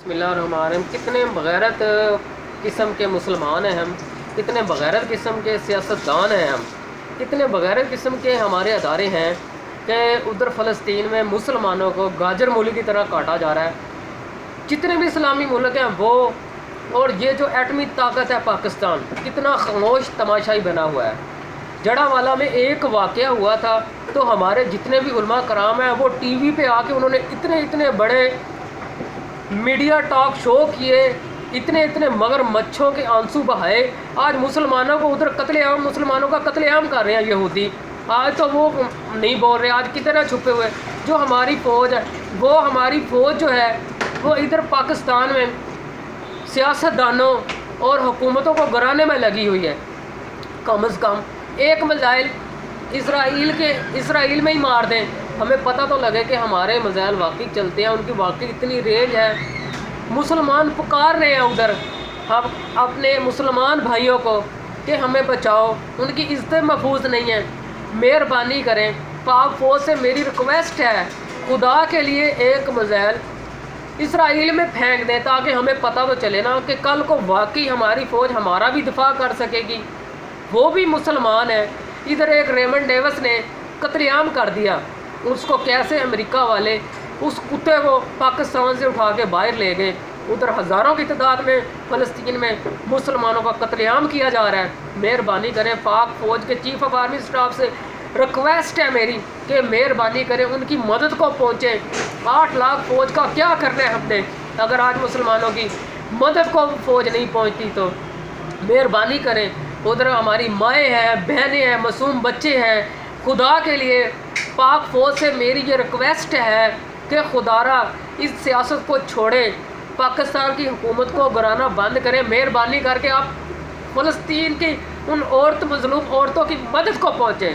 बिस्मिल्लाहिर्रहमानिर्रहीम। कितने बग़ैरत किस्म के मुसलमान हैं हम, कितने बग़ैरत किस्म के सियासतदान हैं हम, कितने बग़ैरत किस्म के हमारे अदारे हैं कि उधर फ़लस्तीन में मुसलमानों को गाजर मूली की तरह काटा जा रहा है। जितने भी इस्लामी मुल्क हैं वो, और ये जो एटमी ताकत है पाकिस्तान, कितना खामोश तमाशाई बना हुआ है। जड़ावाला में एक वाक़या हुआ था तो हमारे जितने भी उलमा कराम हैं वो टीवी पे आके उन्होंने इतने इतने बड़े मीडिया टॉक शो किए, इतने इतने मगर मच्छों के आंसू बहाए। आज मुसलमानों को उधर कत्लेआम, मुसलमानों का कत्लेआम कर रहे हैं यहूदी। आज तो वो नहीं बोल रहे, आज कितना छुपे हुए। जो हमारी फ़ौज है, वो हमारी फ़ौज जो है वो इधर पाकिस्तान में सियासतदानों और हुकूमतों को गिराने में लगी हुई है। कम से कम एक मिसाइल इसराइल में ही मार दें, हमें पता तो लगे कि हमारे मिसाइल वाकई चलते हैं, उनकी वाकई इतनी रेंज है। मुसलमान पुकार रहे हैं उधर हम अपने मुसलमान भाइयों को कि हमें बचाओ, उनकी इज्जत महफूज नहीं है। मेहरबानी करें, पाक फ़ौज से मेरी रिक्वेस्ट है, खुदा के लिए एक मिसाइल इसराइल में फेंक दें ताकि हमें पता तो चले ना कि कल को वाकई हमारी फ़ौज हमारा भी दिफा कर सकेगी। वो भी मुसलमान है। इधर एक रेमंड डेविस ने कत्लेआम कर दिया, उसको कैसे अमेरिका वाले उस कुत्ते को पाकिस्तान से उठा के बाहर ले गए। उधर हज़ारों की तादाद में फ़लस्तीन में मुसलमानों का कत्लेआम किया जा रहा है। मेहरबानी करें, पाक फ़ौज के चीफ़ ऑफ आर्मी स्टाफ से रिक्वेस्ट है मेरी कि मेहरबानी करें, उनकी मदद को पहुँचें। 8 लाख फ़ौज का क्या करना है हमने, अगर आज मुसलमानों की मदद को फ़ौज नहीं पहुँचती तो मेहरबानी करें। उधर हमारी माएँ हैं, बहनें हैं, मासूम बच्चे हैं। खुदा के लिए पाक फ़ौज से मेरी ये रिक्वेस्ट है कि खुदारा इस सियासत को छोड़ें, पाकिस्तान की हुकूमत को गिराना बंद करें। मेहरबानी करके आप फ़लस्तीन की उन मज़लूम औरतों की मदद को पहुँचें।